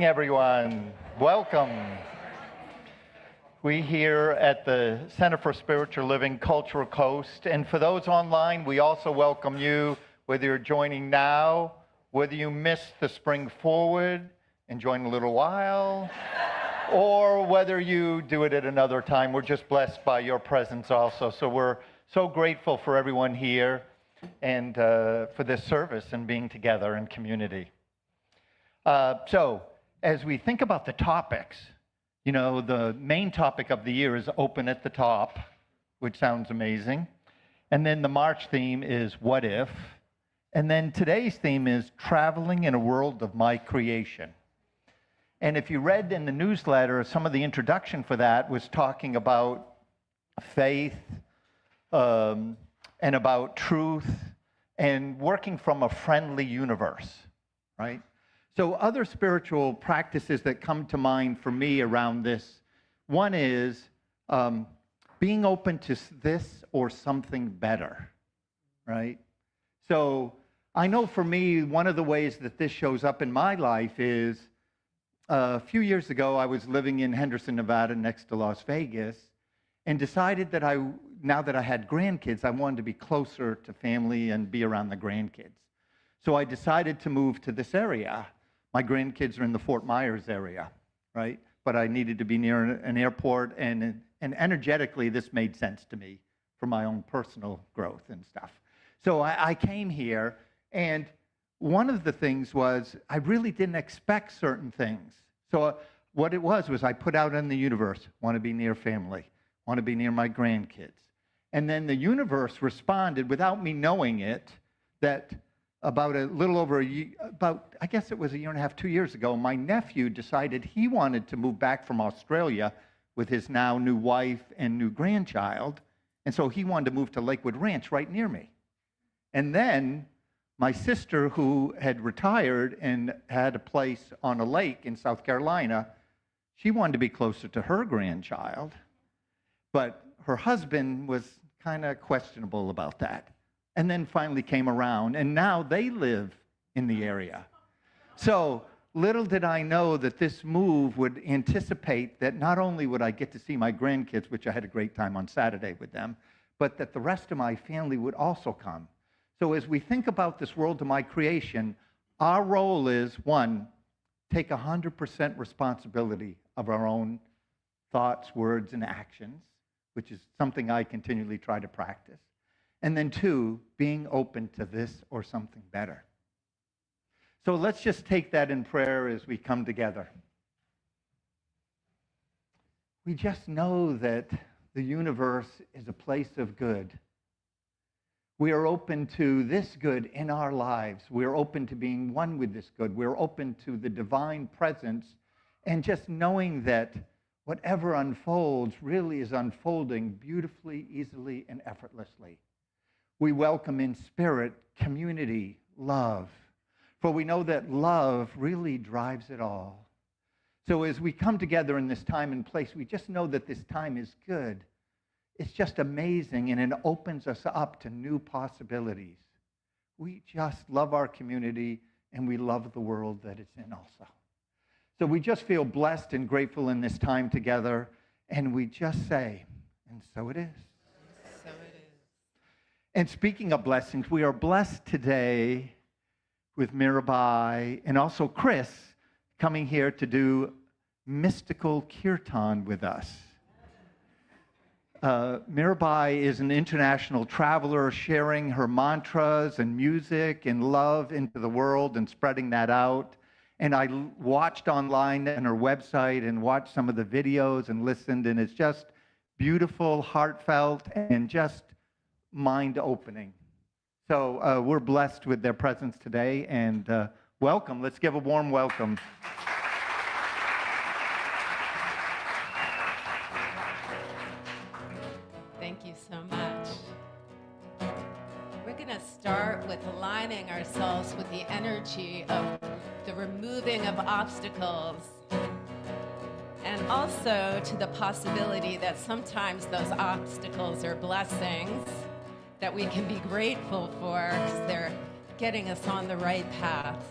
morning, everyone. Welcome. We here at the Center for Spiritual Living Cultural Coast, and for those online, we also welcome you, whether you're joining now, whether you missed the Spring Forward and join in a little while, or whether you do it at another time. We're just blessed by your presence also. So we're so grateful for everyone here and for this service and being together in community. So as we think about the topics, you know, the main topic of the year is Open at the Top, which sounds amazing. And then the March theme is What If? And then today's theme is Traveling in a World of My Creation. And if you read in the newsletter, some of the introduction for that was talking about faith and about truth and working from a friendly universe, right? So other spiritual practices that come to mind for me around this, one is being open to this or something better, right? So I know for me, one of the ways that this shows up in my life is a few years ago, I was living in Henderson, Nevada, next to Las Vegas, and decided that now that I had grandkids, I wanted to be closer to family and be around the grandkids. So I decided to move to this area. My grandkids are in the Fort Myers area, right? But I needed to be near an airport, and energetically, this made sense to me for my own personal growth and stuff. So I came here, and one of the things was I really didn't expect certain things. So what it was I put out in the universe, want to be near family, want to be near my grandkids. And then the universe responded without me knowing it that about a little over a year, I guess it was a year and a half, 2 years ago, my nephew decided he wanted to move back from Australia with his now new wife and new grandchild. And so he wanted to move to Lakewood Ranch right near me. And then my sister, who had retired and had a place on a lake in South Carolina, she wanted to be closer to her grandchild. But her husband was kind of questionable about that. And then finally came around, and now they live in the area. So little did I know that this move would anticipate that not only would I get to see my grandkids, which I had a great time on Saturday with them, but that the rest of my family would also come. So as we think about this world of my creation, our role is, one, take 100% responsibility of our own thoughts, words, and actions, which is something I continually try to practice. And then two, being open to this or something better. So let's just take that in prayer as we come together. We just know that the universe is a place of good. We are open to this good in our lives. We're open to being one with this good. We're open to the divine presence and just knowing that whatever unfolds really is unfolding beautifully, easily, and effortlessly. We welcome in spirit, community, love. For we know that love really drives it all. So as we come together in this time and place, we just know that this time is good. It's just amazing, and it opens us up to new possibilities. We just love our community, and we love the world that it's in also. So we just feel blessed and grateful in this time together, and we just say, and so it is. So it is. And speaking of blessings, we are blessed today with Mirabai and also Chris coming here to do mystical kirtan with us. Mirabai is an international traveler sharing her mantras and music and love into the world and spreading that out. And I watched online on her website and watched some of the videos and listened, and it's just beautiful, heartfelt, and just mind-opening. So we're blessed with their presence today, and welcome. Let's give a warm welcome. Thank you so much. We're going to start with aligning ourselves with the energy of the removing of obstacles, and also to the possibility that sometimes those obstacles are blessings that we can be grateful for because they're getting us on the right path.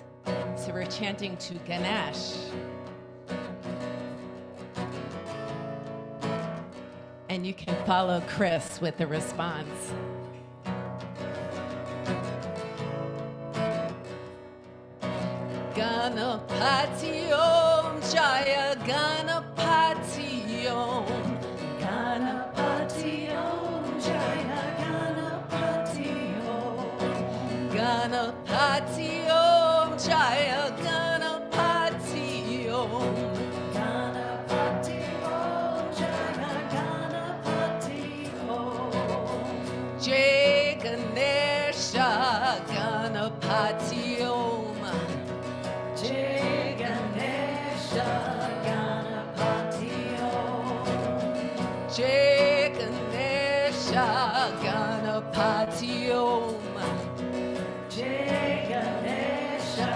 So we're chanting to Ganesh. And you can follow Chris with the response. Ganapati Om Jaya Ganapati Om Ganapati Om Jaya Ganapati Om Ganapati Om Jaya Ganapati Om Ganapati Om Jaya Ganapati Om Jai Ganesha Ganapati Om Jai Ganesha Ganapati Om Jai Ganesha Ganapati Om Jai Ganesha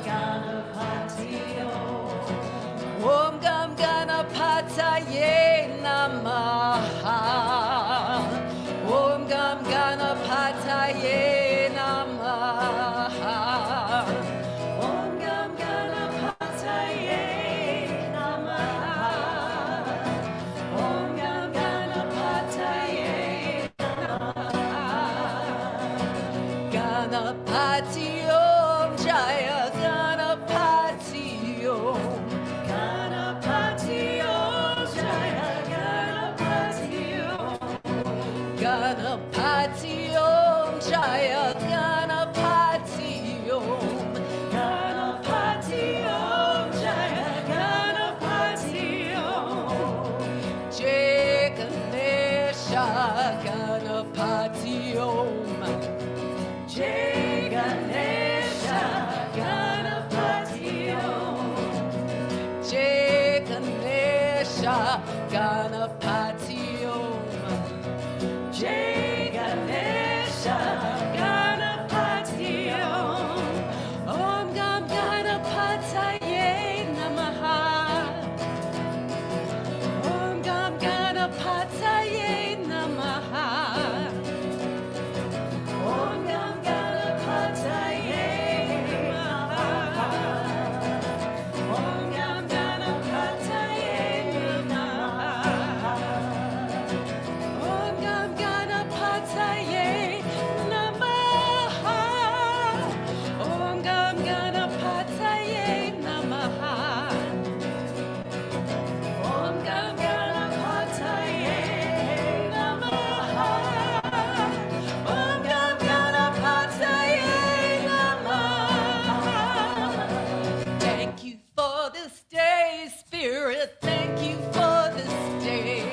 Ganapati Om Om Gam Ganapataye Namaha Om Gam Ganapataye Namaha Ganapati Om Jaya Ganapati Om Ganapati Om Jaya Ganapati Om Ganapati Om Jaya Ganapati Om Ganapati Om Jaya Ganapati Om Jai Ganesha Ganapati Om Jai Ganesha Ganapati Om Jai Ganesha Ganapati Om Jai Ganesha Ganapati Om Om Gam Ganapataye Namaha Om Gam Ganapataye Namaha Om Gam Ganapataye Namaha Om Gam Ganapataye Namaha Om Gam Ganapataye Namaha Om Gam Ganapataye Namaha Om Gam Ganapataye Namaha Om Gam Ganapataye Namaha. Thank you for this day, Spirit. Thank you for this day.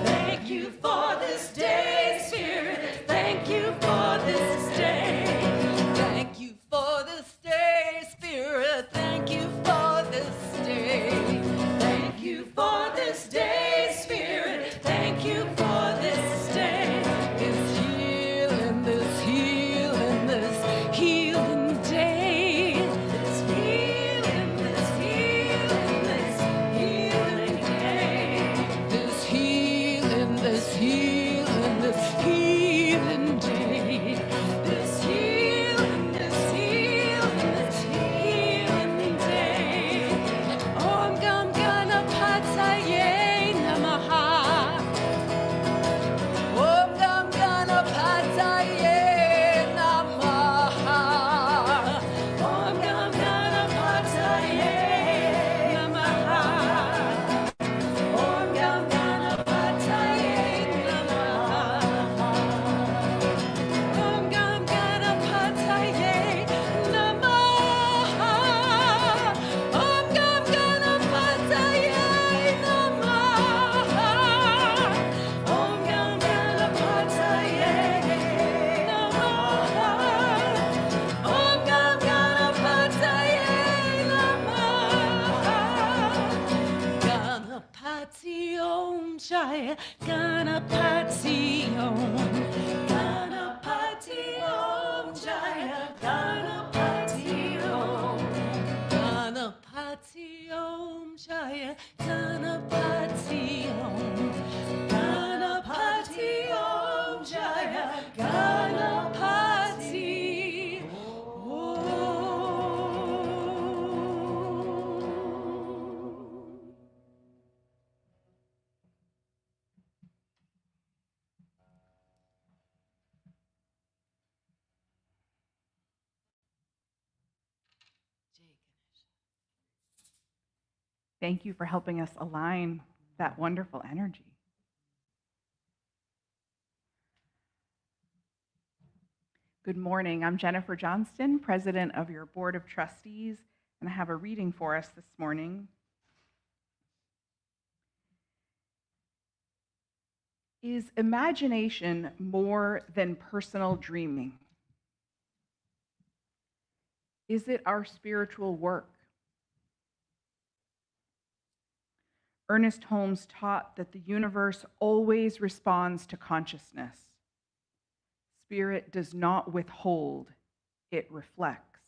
Thank you for this day, Spirit. Thank you for this day. Thank you for this day, Spirit. Thank you for this day. Thank you for this day, Spirit. Thank you for this day. This healing, this healing, this healing day. This healing, this healing, this healing day. This healing, this healing, this healing day. This healing, this healing, this healing day. Om Gam Ganapataye Namaha. Om Gam Ganapataye Namaha. Om Gam Ganapataye Namaha. Om Gam Ganapataye Namaha. Om Gam Ganapataye Namaha. Om Gam Ganapataye Namaha. Om Gam Ganapataye Namaha. Om Gam Ganapataye Namaha. Ganapati Om Jaya Ganapati Om Ganapati Om Jaya Ganapati Om Ganapati Om Jaya Ganapati Om Ganapati Om Jaya Ganapati Om. Thank you for helping us align that wonderful energy. Good morning. I'm Jennifer Johnston, President of your Board of Trustees, and I have a reading for us this morning. Is imagination more than personal dreaming? Is it our spiritual work? Ernest Holmes taught that the universe always responds to consciousness. Spirit does not withhold, it reflects.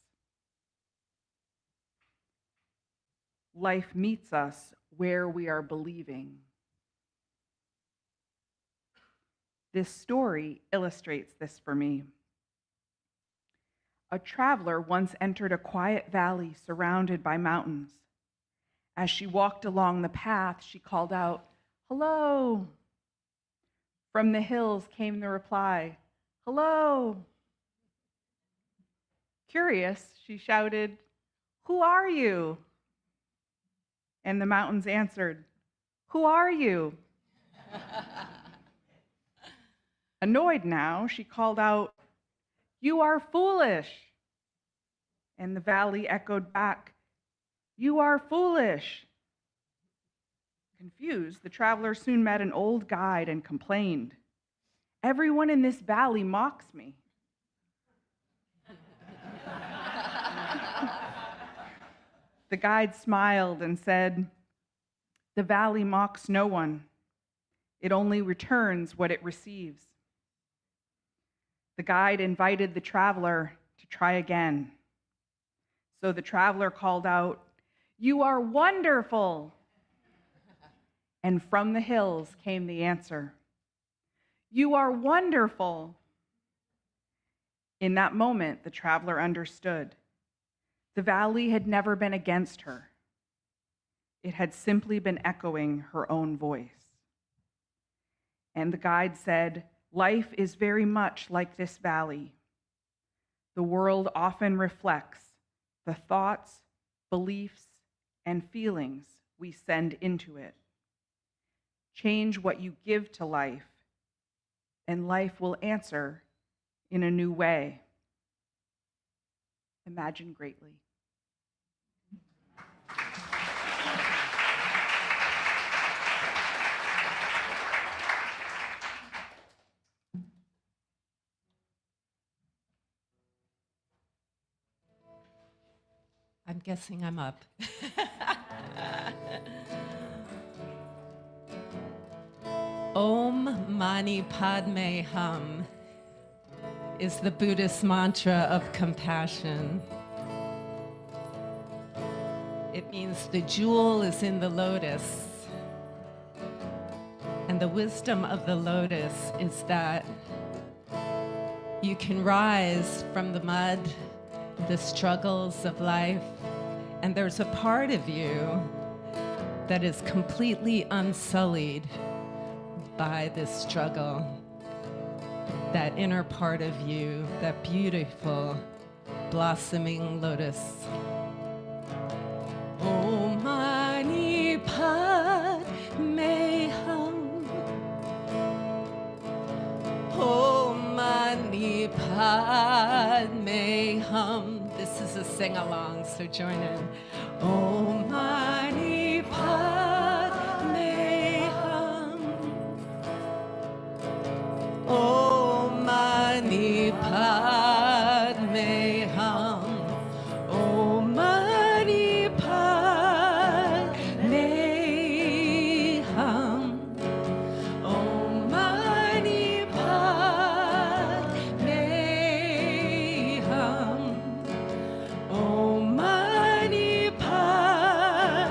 Life meets us where we are believing. This story illustrates this for me. A traveler once entered a quiet valley surrounded by mountains. As she walked along the path, she called out, "Hello." From the hills came the reply, "Hello." Curious, she shouted, "Who are you?" And the mountains answered, "Who are you?" Annoyed now, she called out, "You are foolish." And the valley echoed back, "You are foolish." Confused, the traveler soon met an old guide and complained, "Everyone in this valley mocks me." The guide smiled and said, "The valley mocks no one. It only returns what it receives." The guide invited the traveler to try again. So the traveler called out, "You are wonderful." And from the hills came the answer, "You are wonderful." In that moment, the traveler understood. The valley had never been against her. It had simply been echoing her own voice. And the guide said, "Life is very much like this valley. The world often reflects the thoughts, beliefs, and feelings we send into it. Change what you give to life, and life will answer in a new way." Imagine greatly. I'm guessing I'm up. Om Mani Padme Hum is the Buddhist mantra of compassion. It means the jewel is in the lotus. And the wisdom of the lotus is that you can rise from the mud, the struggles of life, and there's a part of you that is completely unsullied by this struggle. That inner part of you, that beautiful blossoming lotus. Om Mani Padme Hum. Om Mani Padme Hum. This is a sing-along, so join in. Om Mani Padme Hum. Om Mani Padme Hum. Om Mani Padme Hum. Om Mani Padme Hum. Om Mani Padme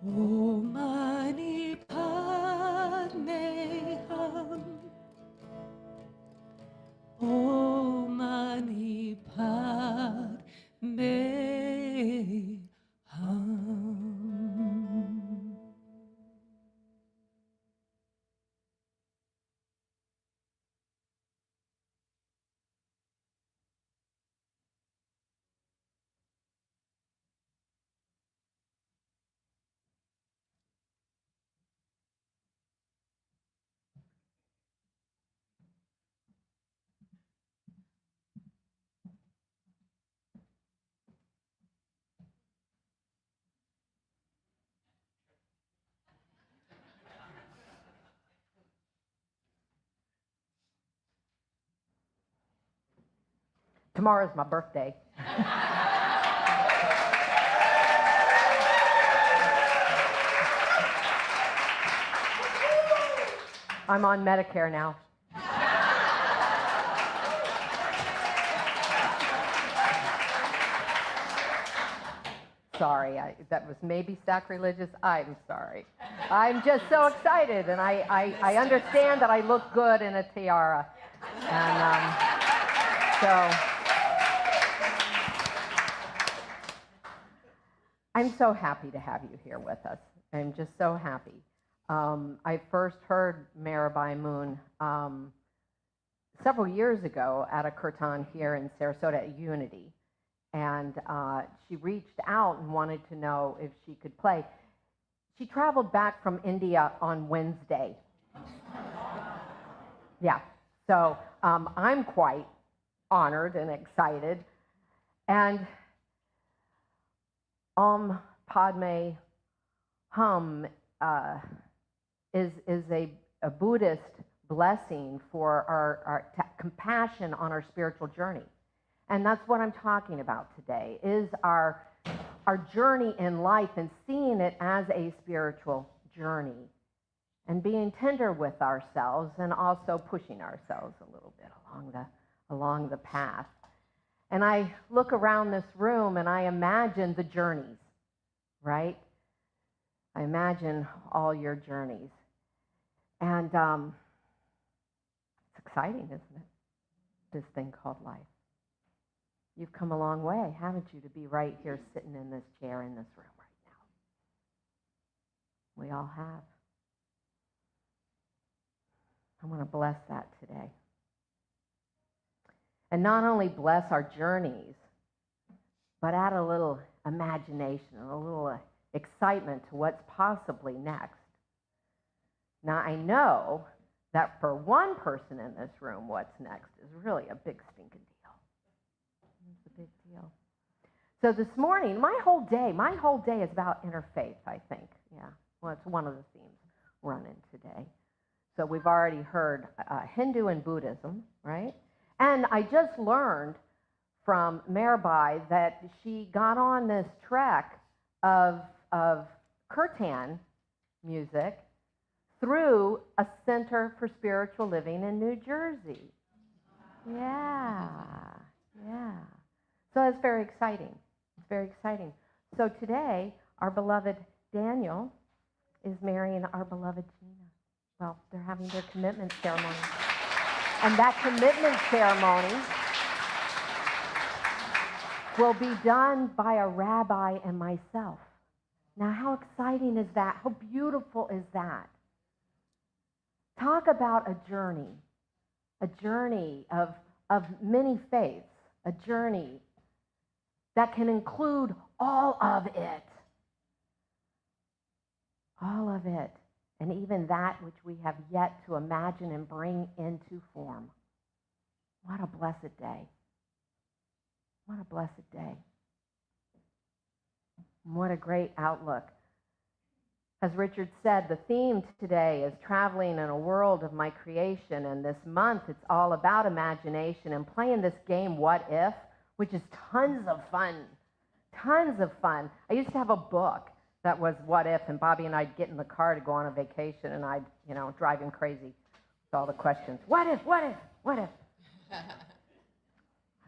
O mani padme hum. O mani padme hum. Tomorrow's my birthday. I'm on Medicare now. Sorry, that was maybe sacrilegious. I'm sorry. I'm just so excited, and I understand that I look good in a tiara. And so I'm so happy to have you here with us. I'm just so happy. I first heard Mirabai Moon several years ago at a kirtan here in Sarasota at Unity. And she reached out and wanted to know if she could play. She traveled back from India on Wednesday. Yeah, so I'm quite honored and excited. And Padme Hum is a Buddhist blessing for our compassion on our spiritual journey. And that's what I'm talking about today, is our journey in life and seeing it as a spiritual journey and being tender with ourselves and also pushing ourselves a little bit along the path. And I look around this room and I imagine the journeys, right? I imagine all your journeys. And it's exciting, isn't it? This thing called life. You've come a long way, haven't you, to be right here sitting in this chair in this room right now? We all have. I want to bless that today. And not only bless our journeys, but add a little imagination, a little excitement to what's possibly next. Now, I know that for one person in this room, what's next is really a big stinking deal. It's a big deal. So this morning, my whole day is about interfaith, I think. Yeah, well, it's one of the themes running today. So we've already heard Hindu and Buddhism, right? And I just learned from Mirabai that she got on this trek of kirtan music through a Center for Spiritual Living in New Jersey. Yeah. So it's very exciting. It's very exciting. So today, our beloved Daniel is marrying our beloved Gina. Well, they're having their commitment ceremony. And that commitment ceremony will be done by a rabbi and myself. Now, how exciting is that? How beautiful is that? Talk about a journey of many faiths, a journey that can include all of it. All of it. And even that which we have yet to imagine and bring into form. What a blessed day. What a blessed day. And what a great outlook. As Richard said, the theme today is traveling in a world of my creation, and this month it's all about imagination and playing this game, What If, which is tons of fun. Tons of fun. I used to have a book that was What If, and Bobby and I'd get in the car to go on a vacation, and I'd, drive him crazy with all the questions. What if, what if, what if?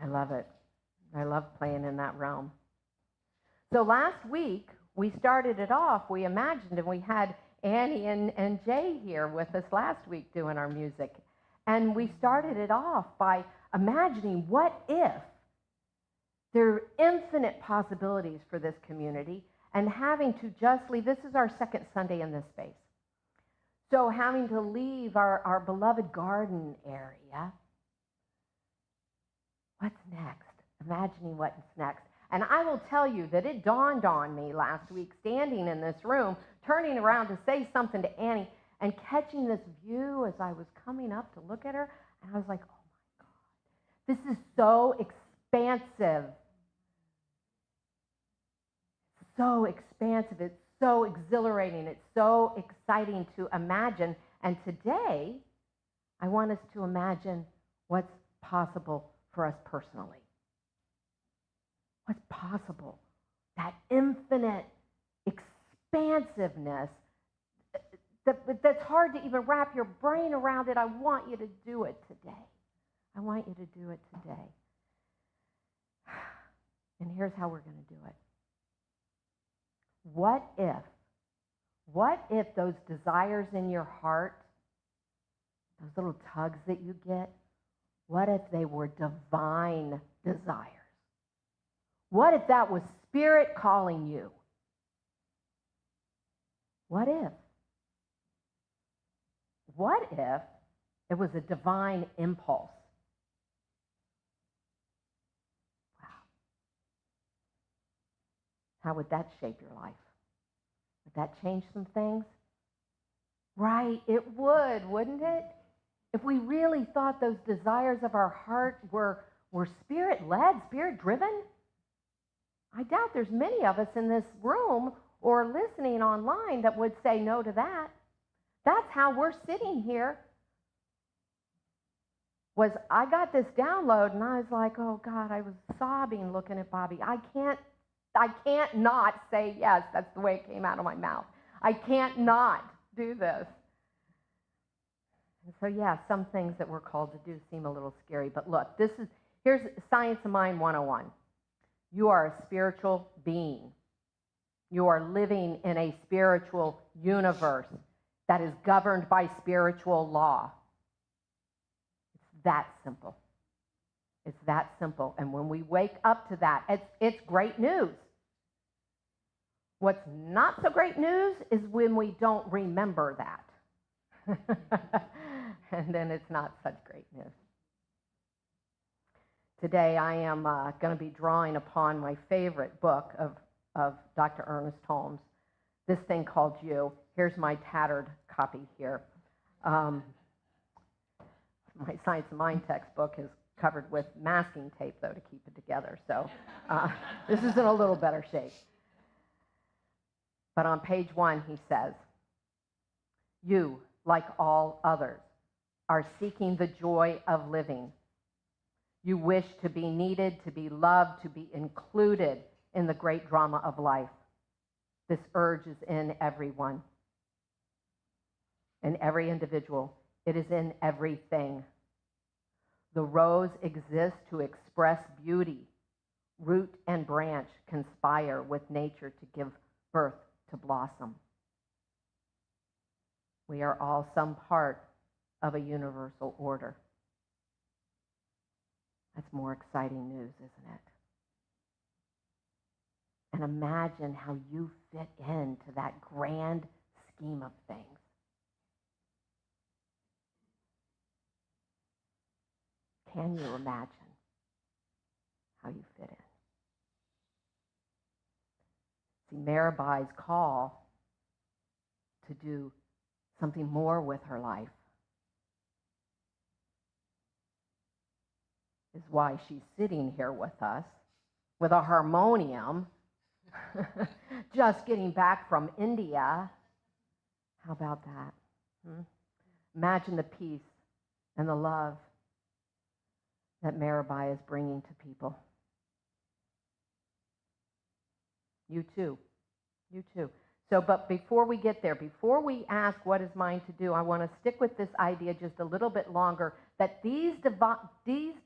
I love it. I love playing in that realm. So last week, we started it off, we imagined, and we had Annie and Jay here with us last week doing our music. And we started it off by imagining, what if there are infinite possibilities for this community, and having to just leave. This is our second Sunday in this space. So having to leave our beloved garden area. What's next? Imagining what's next. And I will tell you that it dawned on me last week, standing in this room, turning around to say something to Annie, and catching this view as I was coming up to look at her. And I was like, oh my God, this is so expansive. So expansive. It's so exhilarating. It's so exciting to imagine. And today, I want us to imagine what's possible for us personally. What's possible? That infinite expansiveness that's hard to even wrap your brain around it. I want you to do it today. I want you to do it today. And here's how we're going to do it. What if those desires in your heart, those little tugs that you get, what if they were divine desires? What if that was Spirit calling you? What if? What if it was a divine impulse? Wow. How would that shape your life? Would that change some things? Right, it would, wouldn't it? If we really thought those desires of our heart were Spirit-led, Spirit-driven, I doubt there's many of us in this room or listening online that would say no to that. That's how we're sitting here. I got this download and I was like, oh God, I was sobbing looking at Bobby. I can't not say yes. That's the way it came out of my mouth. I can't not do this. And so yeah, some things that we're called to do seem a little scary, but look, here's Science of Mind 101. You are a spiritual being. You are living in a spiritual universe that is governed by spiritual law. It's that simple. It's that simple. And when we wake up to that, it's great news. What's not so great news is when we don't remember that. And then it's not such great news. Today I am going to be drawing upon my favorite book of Dr. Ernest Holmes, this thing called You. Here's my tattered copy here. My Science of Mind textbook is covered with masking tape, though, to keep it together. So this is in a little better shape. But on page 1, he says, you, like all others, are seeking the joy of living. You wish to be needed, to be loved, to be included in the great drama of life. This urge is in everyone, in every individual. It is in everything. The rose exists to express beauty. Root and branch conspire with nature to give birth to blossom. We are all some part of a universal order. That's more exciting news, isn't it? And imagine how you fit into that grand scheme of things. Can you imagine how you fit in? See, Mirabai's call to do something more with her life is why she's sitting here with us with a harmonium, just getting back from India. How about that? Imagine the peace and the love that Mirabai is bringing to people. You too. You too. So, but before we get there, before we ask what is mine to do, I want to stick with this idea just a little bit longer, that these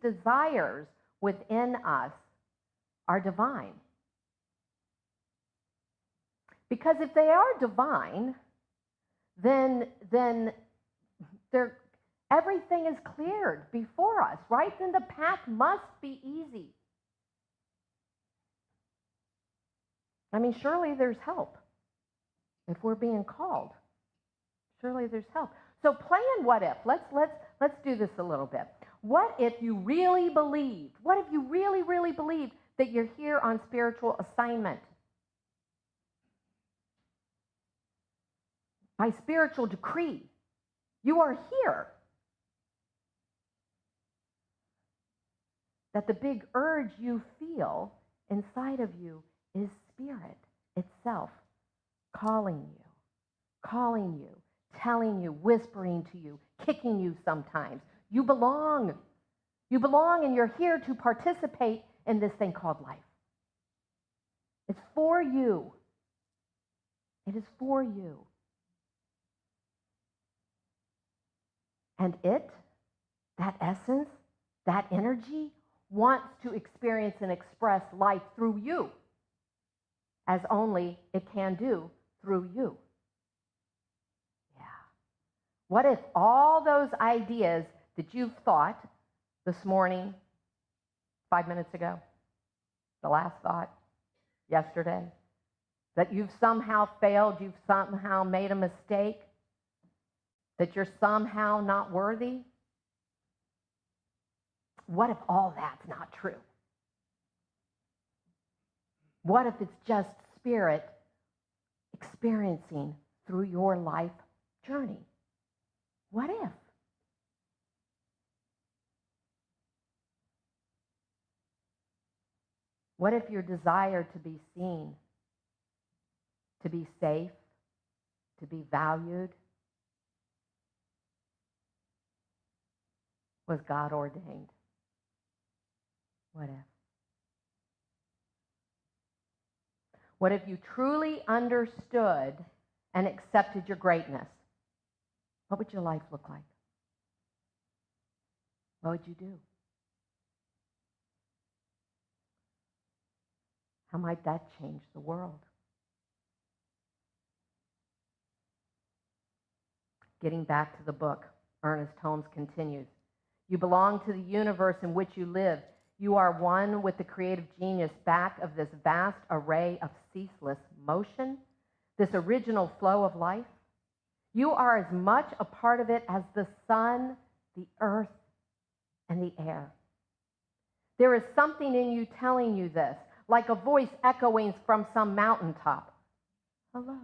desires within us are divine. Because if they are divine, then everything is cleared before us, right? Then the path must be easy. I mean, surely there's help. If we're being called, surely there's help. So playing what if. Let's do this a little bit. What if you really believed? What if you really, really believed that you're here on spiritual assignment? By spiritual decree, you are here. That the big urge you feel inside of you is spirit itself calling you, telling you, whispering to you, kicking you sometimes. You belong. You belong, and you're here to participate in this thing called life. It's for you. It is for you. And that essence, that energy, wants to experience and express life through you, as only it can do through you. Yeah. What if all those ideas that you've thought this morning, 5 minutes ago, the last thought, yesterday, that you've somehow failed, you've somehow made a mistake, that you're somehow not worthy? What if all that's not true? What if it's just spirit experiencing through your life journey? What if? What if your desire to be seen, to be safe, to be valued, was God ordained? What if? What if you truly understood and accepted your greatness? What would your life look like? What would you do? How might that change the world? Getting back to the book, Ernest Holmes continues. You belong to the universe in which you live. You are one with the creative genius back of this vast array of ceaseless motion, this original flow of life. You are as much a part of it as the sun, the earth, and the air. There is something in you telling you this, like a voice echoing from some mountaintop. Hello,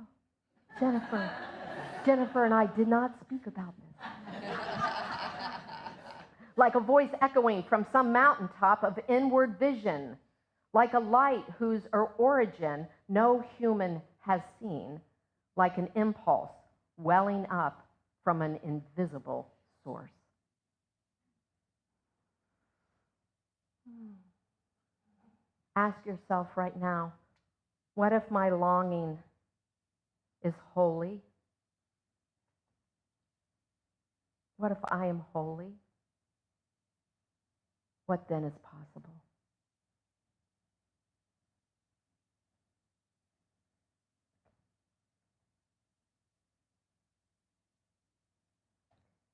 Jennifer. Jennifer and I did not speak about this. Like a voice echoing from some mountaintop of inward vision, like a light whose origin no human has seen, like an impulse welling up from an invisible source. Ask yourself right now, what if my longing is holy? What if I am holy? What then is possible?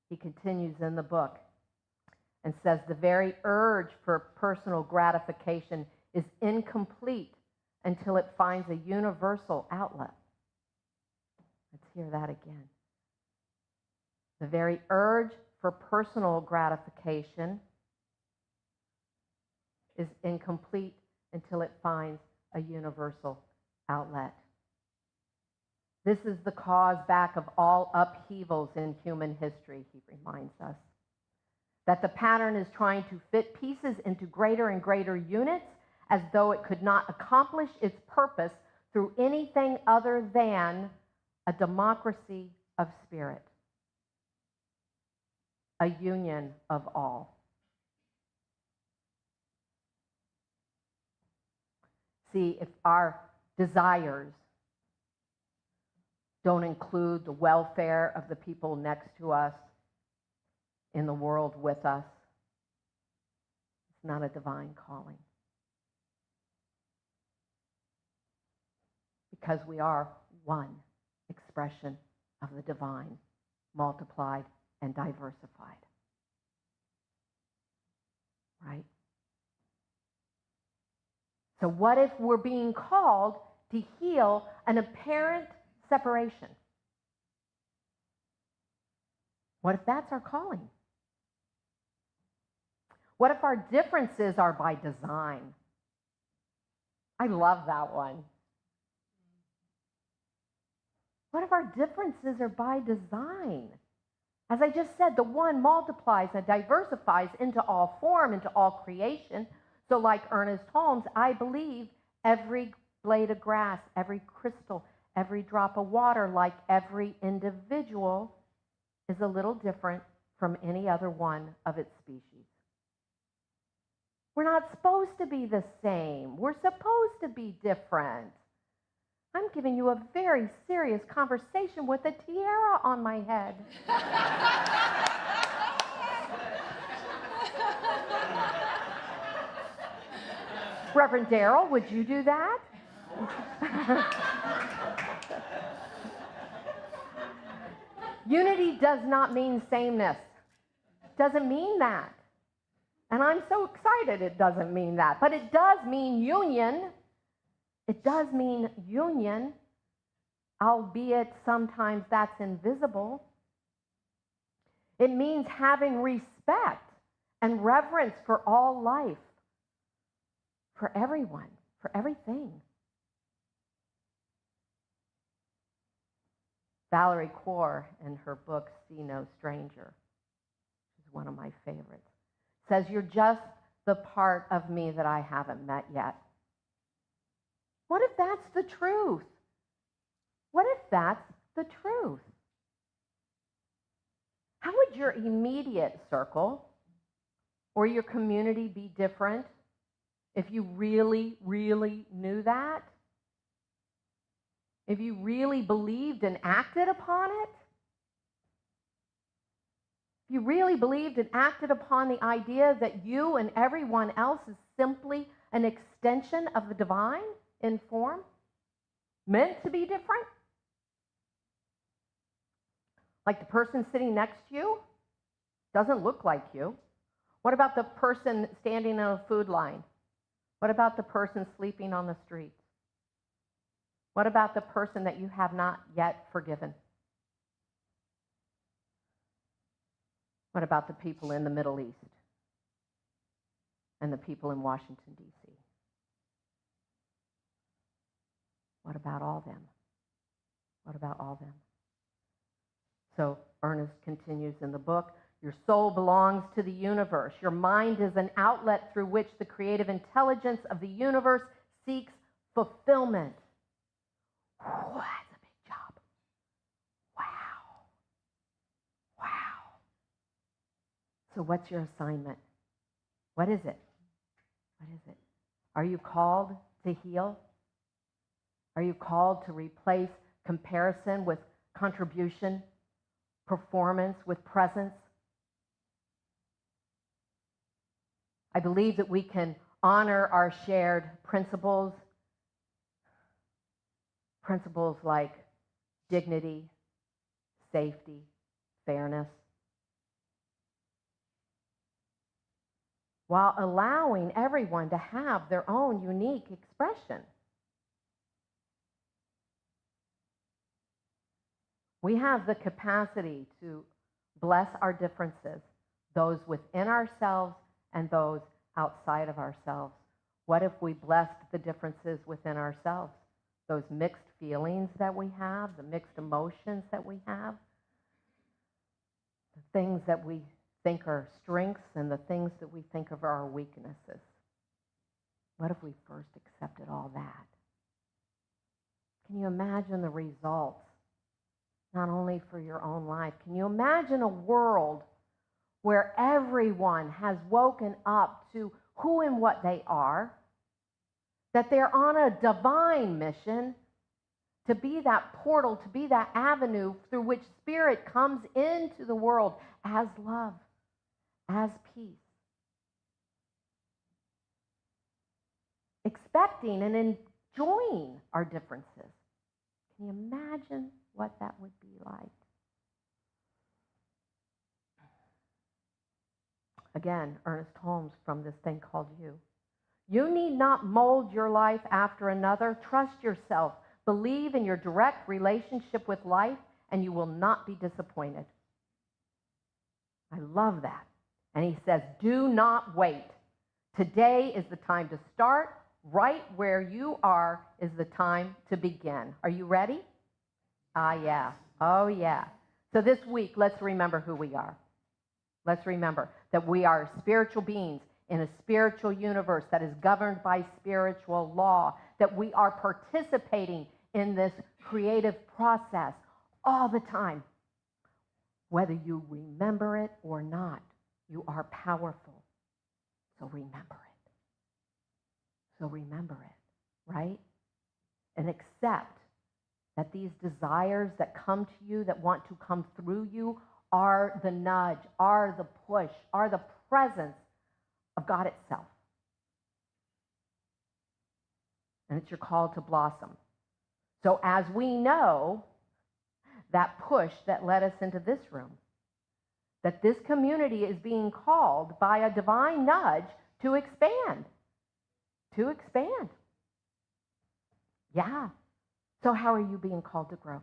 He continues in the book and says the very urge for personal gratification is incomplete until it finds a universal outlet. Let's hear that again. The very urge for personal gratification is incomplete until it finds a universal outlet. This is the cause back of all upheavals in human history, he reminds us. That the pattern is trying to fit pieces into greater and greater units as though it could not accomplish its purpose through anything other than a democracy of spirit, a union of all. See, if our desires don't include the welfare of the people next to us, in the world with us, it's not a divine calling. because we are one expression of the divine, multiplied and diversified. Right? So what if we're being called to heal an apparent separation? What if that's our calling? What if our differences are by design? I love that one. What if our differences are by design? As I just said, the one multiplies and diversifies into all form, into all creation. So like Ernest Holmes, I believe every blade of grass, every crystal, every drop of water, like every individual, is a little different from any other one of its species. We're not supposed to be the same. We're supposed to be different. I'm giving you a very serious conversation with a tiara on my head. Reverend Daryl, would you do that? Unity does not mean sameness. Doesn't mean that. And I'm so excited it doesn't mean that. But it does mean union. It does mean union, albeit sometimes that's invisible. It means having respect and reverence for all life, for everyone, for everything. Valerie Kaur, in her book, See No Stranger, which is one of my favorites, says, "You're just the part of me that I haven't met yet." What if that's the truth? What if that's the truth? How would your immediate circle or your community be different if you really, really knew that? If you really believed and acted upon it? If you really believed and acted upon the idea that you and everyone else is simply an extension of the divine in form, meant to be different? Like the person sitting next to you doesn't look like you. What about the person standing in a food line? What about the person sleeping on the streets? What about the person that you have not yet forgiven? What about the people in the Middle East and the people in Washington, D.C.? What about all them? What about all them? So Ernest continues in the book, your soul belongs to the universe. Your mind is an outlet through which the creative intelligence of the universe seeks fulfillment. Whew, that's a big job. Wow. Wow. So what's your assignment? What is it? What is it? Are you called to heal? Are you called to replace comparison with contribution, performance with presence? I believe that we can honor our shared principles like dignity, safety, fairness, while allowing everyone to have their own unique expression. We have the capacity to bless our differences, those within ourselves and those outside of ourselves. What if we blessed the differences within ourselves? Those mixed feelings that we have, the mixed emotions that we have, the things that we think are strengths and the things that we think of are our weaknesses. What if we first accepted all that? Can you imagine the results? Not only for your own life. Can you imagine a world where everyone has woken up to who and what they are, that they're on a divine mission to be that portal, to be that avenue through which Spirit comes into the world as love, as peace, expecting and enjoying our differences, Can you imagine what that would be like? Again, Ernest Holmes from this thing called You. You need not mold your life after another. Trust yourself. Believe in your direct relationship with life, and you will not be disappointed. I love that. And he says, do not wait. Today is the time to start. Right where you are is the time to begin. Are you ready? Yeah. Oh, yeah. So this week, let's remember who we are. Let's remember that we are spiritual beings in a spiritual universe that is governed by spiritual law, that we are participating in this creative process all the time. Whether you remember it or not, you are powerful. So remember it. So remember it, right? And accept that these desires that come to you, that want to come through you, are the nudge, are the push, are the presence of God itself. And it's your call to blossom. So as we know, that push that led us into this room, that this community is being called by a divine nudge to expand. To expand. Yeah. So how are you being called to grow?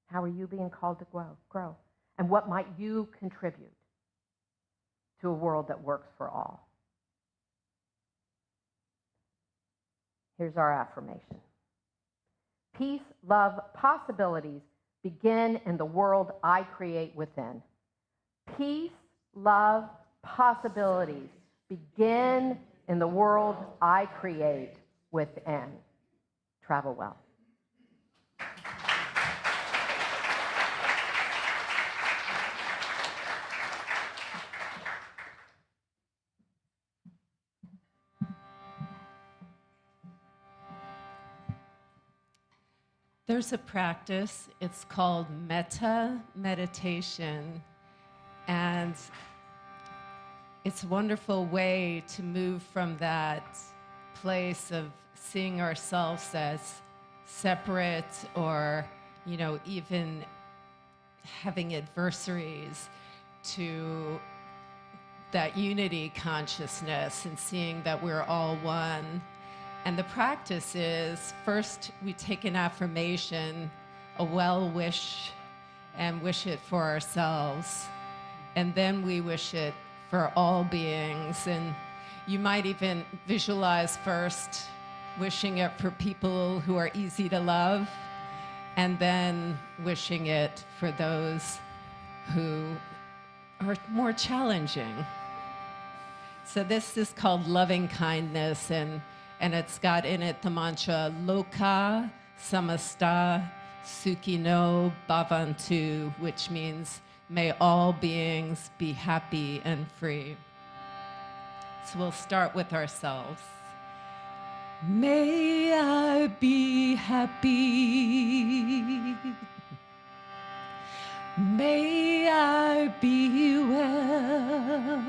How are you being called to grow? And what might you contribute to a world that works for all? Here's our affirmation. Peace, love, possibilities begin in the world I create within. Peace, love, possibilities begin in the world I create within. Travel well. There's a practice, it's called metta meditation, and it's a wonderful way to move from that place of seeing ourselves as separate or, even having adversaries to that unity consciousness and seeing that we're all one. And the practice is, first we take an affirmation, a well wish, and wish it for ourselves. And then we wish it for all beings. And you might even visualize first wishing it for people who are easy to love, and then wishing it for those who are more challenging. So this is called loving kindness, and it's got in it the mantra Loka Samasta Sukhino Bhavantu, which means may all beings be happy and free. So we'll start with ourselves. May I be happy. May I be well.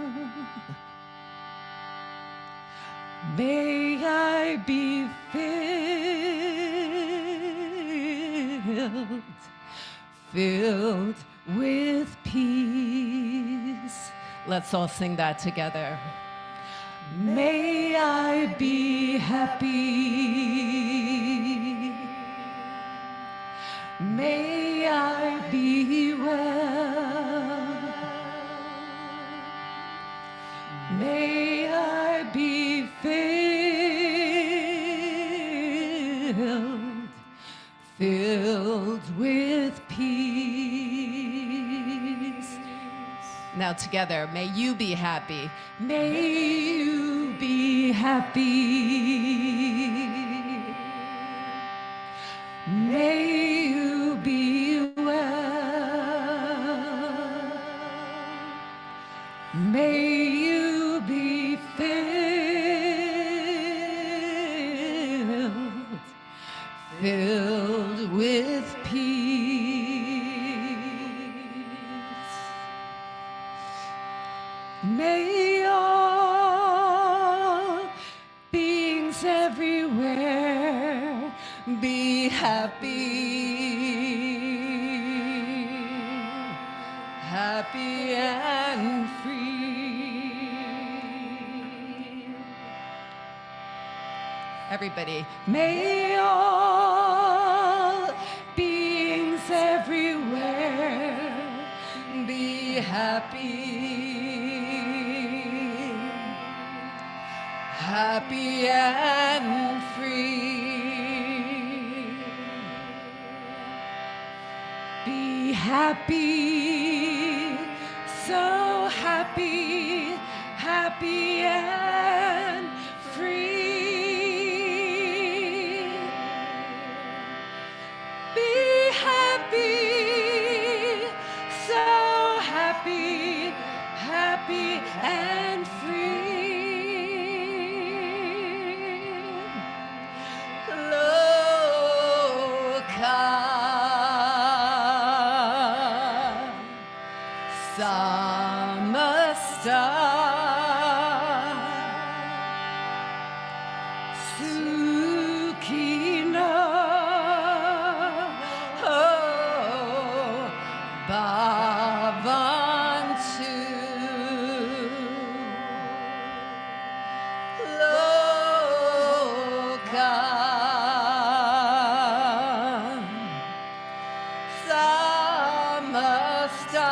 May I be filled with peace. Let's all sing that together. May I be happy. May I be well. May I be filled with peace. Now together, may you be happy. May you be happy. May you be well. May you be filled with peace. May all beings everywhere be happy, happy and free. Everybody, may all beings everywhere be happy, happy and free. Be happy, so happy, happy and free. Be happy, so happy, happy and free. Samasta Sukhina Bhavantu Loka Samasta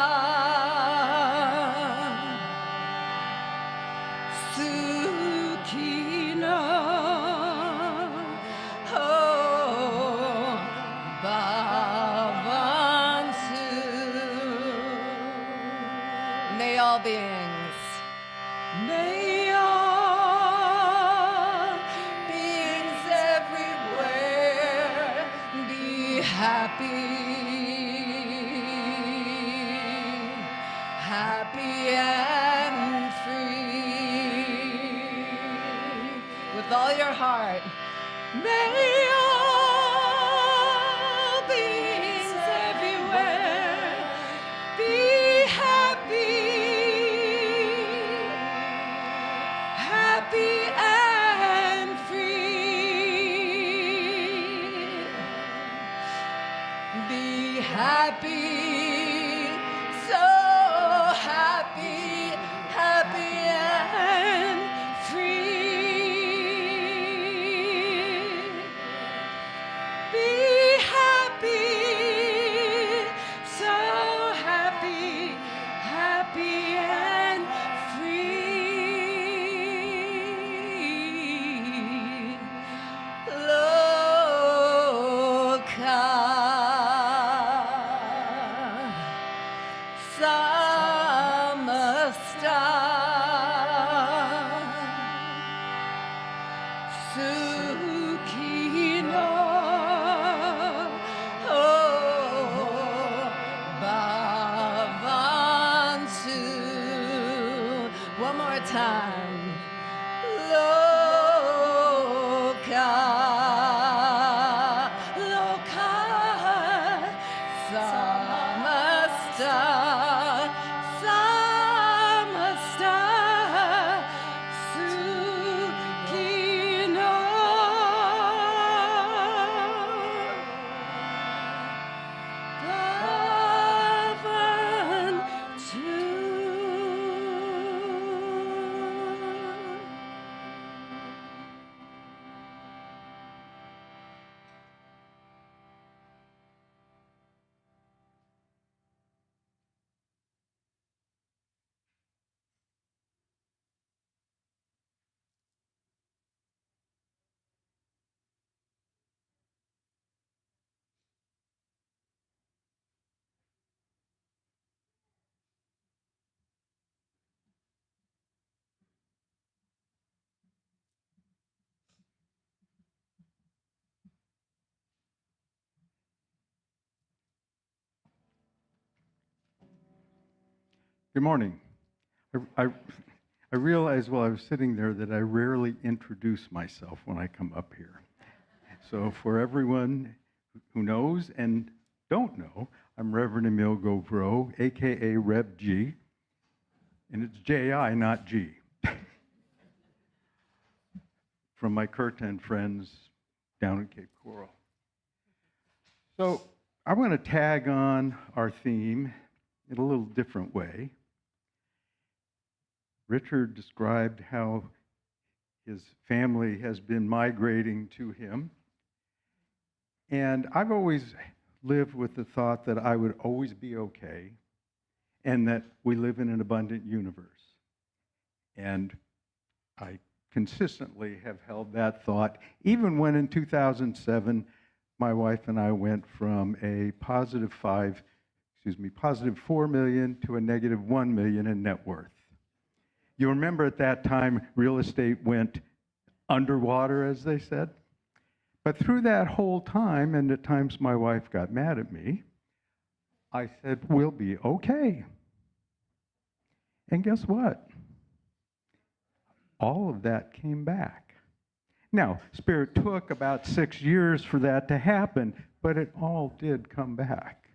Sukhina Bhavantu. May all beings, may all beings everywhere be happy, happy and free. With all your heart, may all beings everywhere be happy, happy and free. Be happy, so happy, happy and free. Be happy, so happy, happy and free. Loka Samasta Sukhino Bhavantu. One more time. Loka Samasta Samasta Sukhino Bhavantu. Good morning. I realized while I was sitting there that I rarely introduce myself when I come up here. So for everyone who knows and don't know, I'm Reverend Emil Gauvreau, a.k.a. Rev G, and it's J.I., not G. From my Curtin friends down in Cape Coral. So I want to tag on our theme in a little different way. Richard described how his family has been migrating to him. And I've always lived with the thought that I would always be okay and that we live in an abundant universe. And I consistently have held that thought, even when in 2007, my wife and I went from a positive 4 million to a negative 1 million in net worth. You remember at that time, real estate went underwater, as they said. But through that whole time, and at times my wife got mad at me, I said, we'll be okay. And guess what? All of that came back. Now, Spirit took about 6 years for that to happen, but it all did come back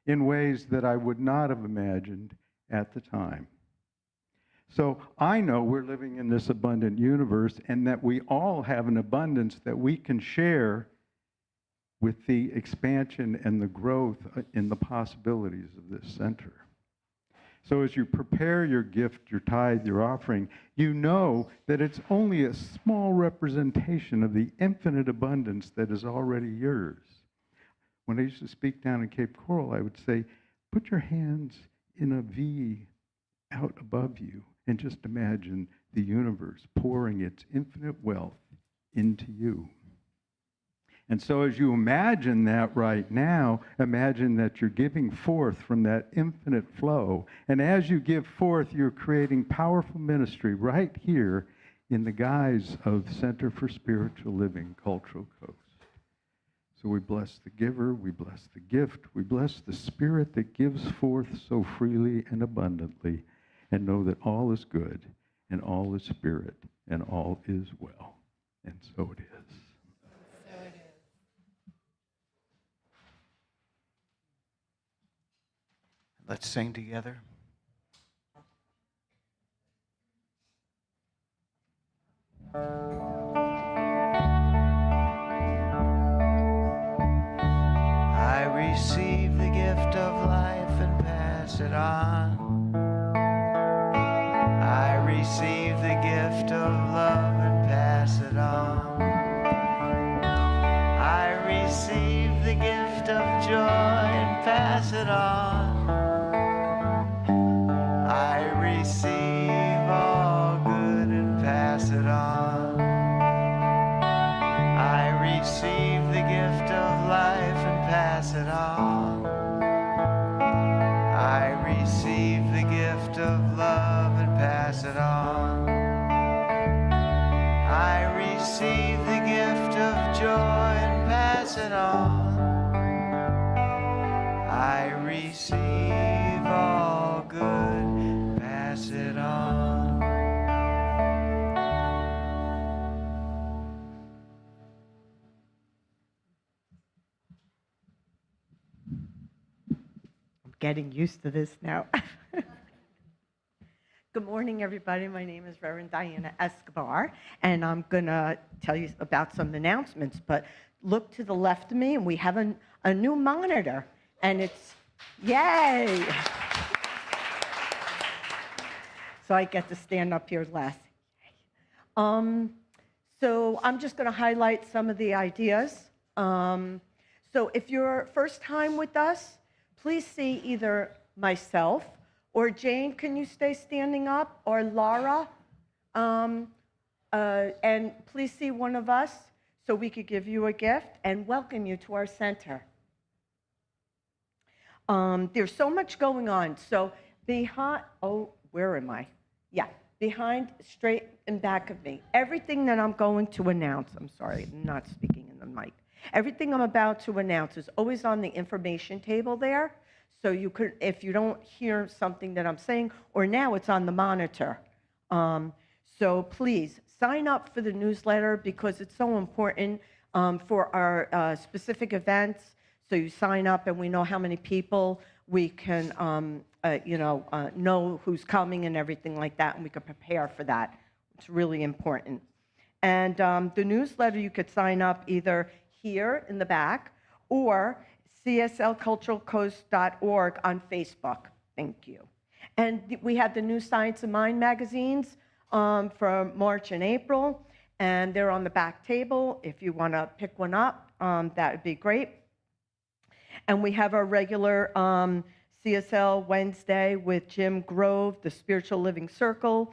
in ways that I would not have imagined at the time. So I know we're living in this abundant universe and that we all have an abundance that we can share with the expansion and the growth in the possibilities of this center. So as you prepare your gift, your tithe, your offering, you know that it's only a small representation of the infinite abundance that is already yours. When I used to speak down in Cape Coral, I would say, put your hands in a V out above you and just imagine the universe pouring its infinite wealth into you. And so as you imagine that right now, imagine that you're giving forth from that infinite flow. And as you give forth, you're creating powerful ministry right here in the guise of Center for Spiritual Living, Cultural Coast. So we bless the giver, we bless the gift, we bless the spirit that gives forth so freely and abundantly, and know that all is good, and all is spirit, and all is well. And so it is. So it is. Let's sing together. I receive the gift of life and pass it on. I receive the gift of love and pass it on. I receive the gift of joy and pass it on. I receive all good and pass it on. I receive the gift of life and pass it on. I receive the gift of love and pass it on. I receive the gift of joy and pass it on. I receive all good, pass it on. I'm getting used to this now. Good morning, everybody. My name is Reverend Diana Escobar, and I'm going to tell you about some announcements. But look to the left of me, and we have a new monitor, and it's, yay! So I get to stand up here last. So I'm just going to highlight some of the ideas. So if you're first time with us, please see either myself or Jane, can you stay standing up, or Laura, and please see one of us so we could give you a gift and welcome you to our center. There's so much going on. So behind, where am I? Yeah, behind, straight in back of me. Everything that I'm going to announce, I'm sorry, I'm not speaking in the mic. Everything I'm about to announce is always on the information table there. So you could, if you don't hear something that I'm saying, or now it's on the monitor. So please sign up for the newsletter because it's so important for our specific events. So you sign up and we know how many people we can, know who's coming and everything like that, and we can prepare for that. It's really important. And the newsletter, you could sign up either here in the back, or CSLculturalcoast.org on Facebook. Thank you. And we have the new Science of Mind magazines for March and April, and they're on the back table. If you want to pick one up, that would be great. And we have our regular CSL Wednesday with Jim Grove, the Spiritual Living Circle,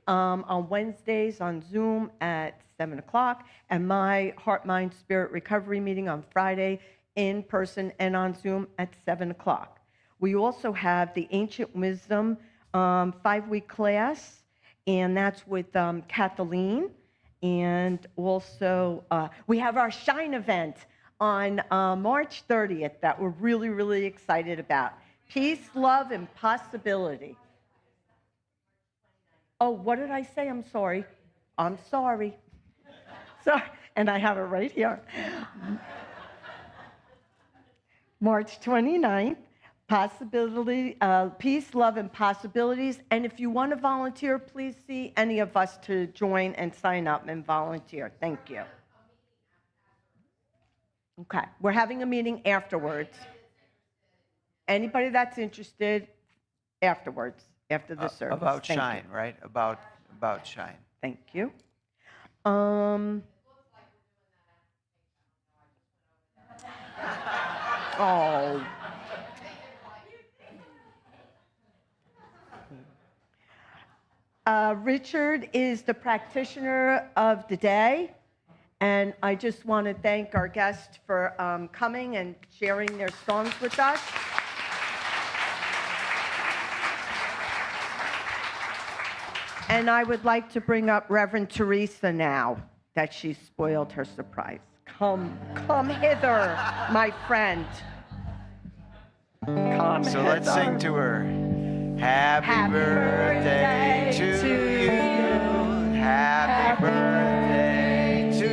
on Wednesdays on Zoom at 7 o'clock, and my Heart, Mind, Spirit Recovery meeting on Friday in person and on Zoom at 7 o'clock. We also have the Ancient Wisdom 5-week class, and that's with Kathleen. And also, we have our Shine event on March 30th that we're really, really excited about. Peace, love, and possibility. Oh, what did I say? I'm sorry. I'm sorry. So, and I have it right here. March 29th, possibility, peace, love, and possibilities. And if you want to volunteer, please see any of us to join and sign up and volunteer. Thank you. Okay, we're having a meeting afterwards. Anybody that's interested, afterwards, after the service. About Thank Shine, you. right? About Shine. Thank you. Oh. Richard is the practitioner of the day, and I just want to thank our guests for coming and sharing their songs with us. And I would like to bring up Reverend Theresa now that she's spoiled her surprise. Come hither, my friend. Come So hither. let's sing to her. Happy birthday to you. Happy birthday to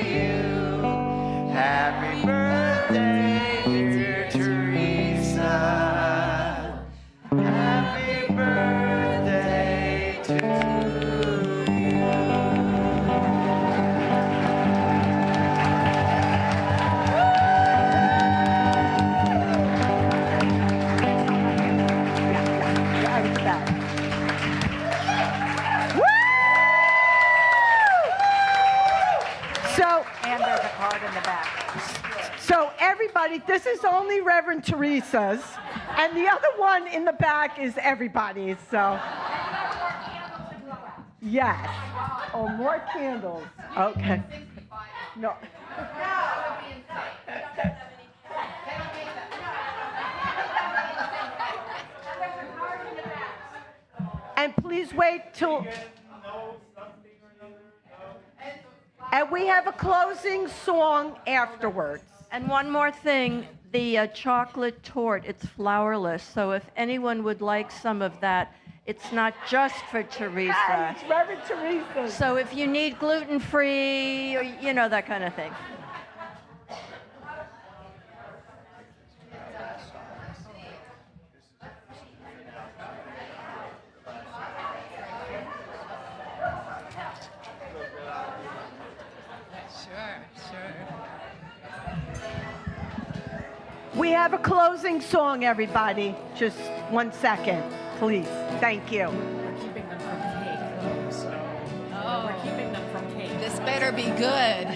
you. Happy birthday, dear Theresa. Happy birthday to you. Right at the back. Woo! And there's a card in the back. So everybody, this is only Reverend Teresa's, and the other one in the back is everybody's, so. Yes. Oh, more candles. Okay. No. And please wait till. And we have a closing song afterwards. And one more thing, the chocolate torte, it's flourless, so if anyone would like some of that, it's not just for Theresa. Hi, it's Reverend Teresa. So if you need gluten-free, or, you know, that kind of thing. We have a closing song, everybody. Just 1 second, please. Thank you. We're keeping them from cake, though, so we're keeping them from cake. This better be good.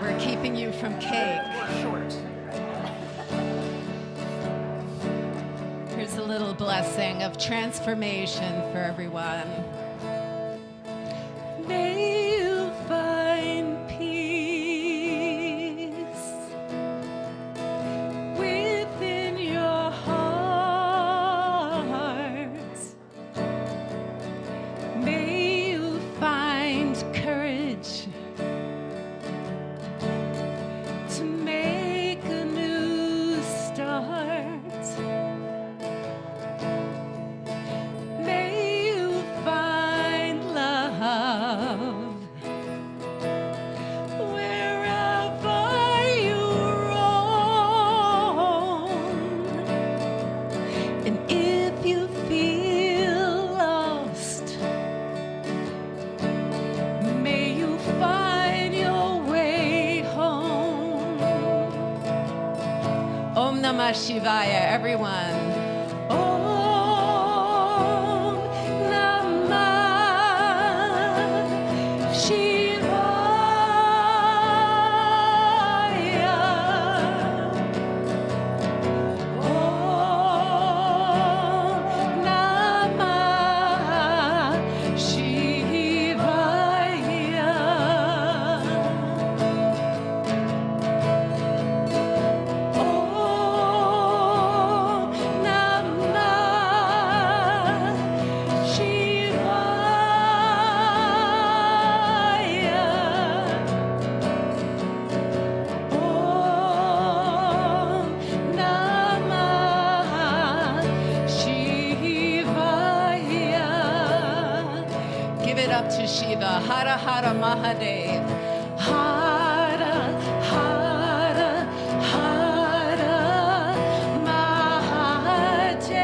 We're keeping you from cake. We're short. Here's a little blessing of transformation for everyone. May you find peace within your hearts. May you find courage to make a new start. May you find love Namah Shivaya, everyone. Om Namah Shivaya. Om Namah Shivaya. Om Namah Shivaya. Om Namah Shivaya. Give it up to Shiva. Hara Hara Mahadev. Hara Hara Hara Mahadev.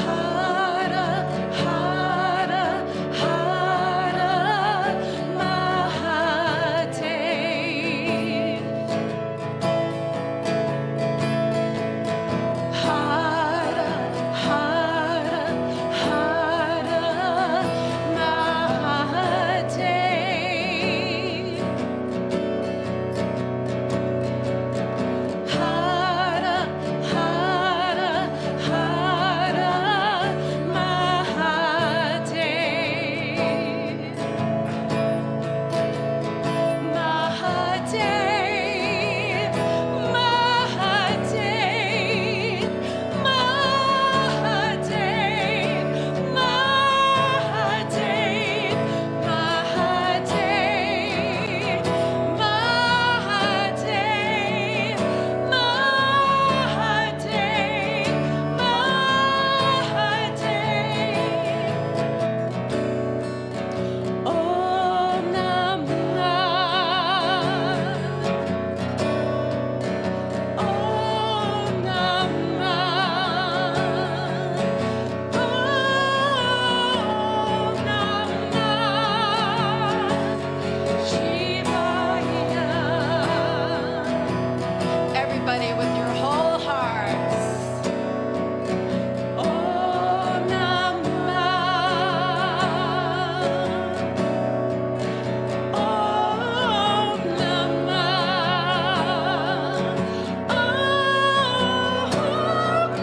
Hara Hara Hara Mahadev. Hara Hara Hara Mahadev. Hara Hara Hara Mahadev. Mahadev, Mahadev, Mahadev, Mahadev, Mahadev, Mahadev, Mahadev. Om Namah. Om Namah. Om Namah Shivaya. Everybody with your whole hearts. Om Namah. Om Namah. Om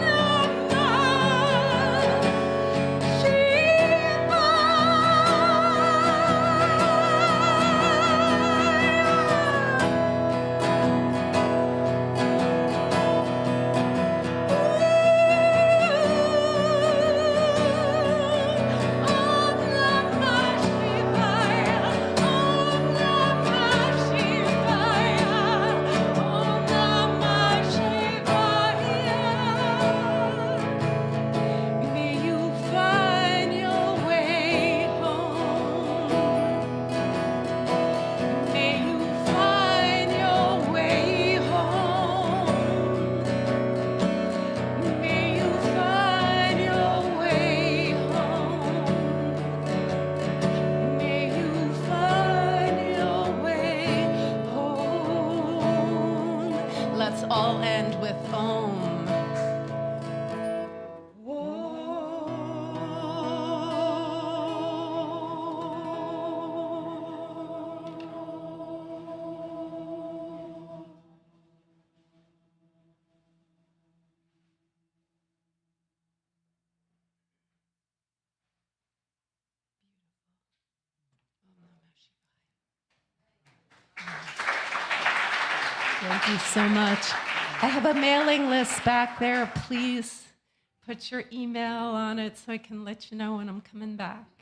Namah May you find your way home. May you find your way home. May you find your way home. May you find your way home. Let's all end with Om. Thank you so much. I have a mailing list back there. Please put your email on it so I can let you know when I'm coming back.